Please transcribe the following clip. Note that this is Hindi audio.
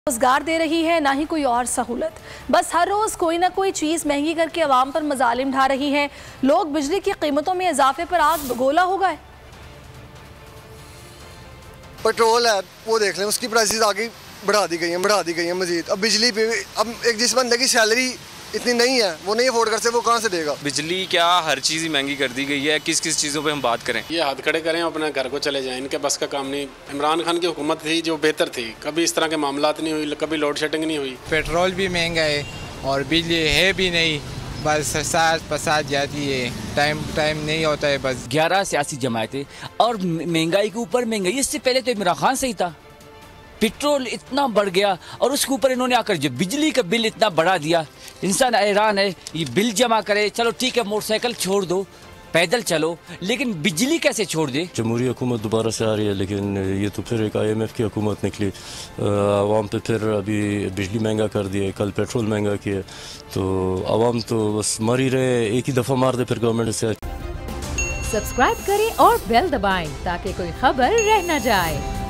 रोजगार दे रही है, ना ही कोई और सहूलत। बस हर रोज कोई ना कोई चीज महंगी करके अवाम पर मजालिम ढा रही है। लोग बिजली की कीमतों में इजाफे पर आग बगोला हो गए। पेट्रोल है वो देख लें, उसकी प्राइसेस आगे बढ़ा दी गई हैं मजीद। अब बिजली पे अब एक जिस बंदे की सैलरी इतनी नहीं है, वो नहीं अफोर्ड कर सकते, वो कहाँ से देगा। बिजली क्या हर चीज़ ही महंगी कर दी गई है। किस किस चीज़ों पे हम बात करें, ये हाथ खड़े करें अपने घर को चले जाएं, इनके बस का काम नहीं। इमरान खान की हुकूमत थी जो बेहतर थी, कभी इस तरह के मामलात नहीं हुई, कभी लोड शेडिंग नहीं हुई। पेट्रोल भी महंगा है और बिजली है भी नहीं, बस साथ पसात जाती है, टाइम नहीं होता है। बस 11 सियासी जमायतें और महंगाई के ऊपर महंगाई। इससे पहले तो इमरान खान सही था, पेट्रोल इतना बढ़ गया और उसके ऊपर इन्होंने आकर जो बिजली का बिल इतना बढ़ा दिया। इंसान हैरान है, ये बिल जमा करे, चलो ठीक है मोटरसाइकिल छोड़ दो, पैदल चलो, लेकिन बिजली कैसे छोड़ दे। जमहूरी हुकूमत दोबारा से आ रही है, लेकिन ये तो फिर एक IMF की हुकूमत निकली। आवाम पे फिर अभी बिजली महंगा कर दिए, कल पेट्रोल महंगा किया, तो आवाम तो बस मर ही रहे। एक ही दफ़ा मार दे फिर गवर्नमेंट से। सब्सक्राइब करें और बेल दबाएं ताकि कोई खबर रह न जाए।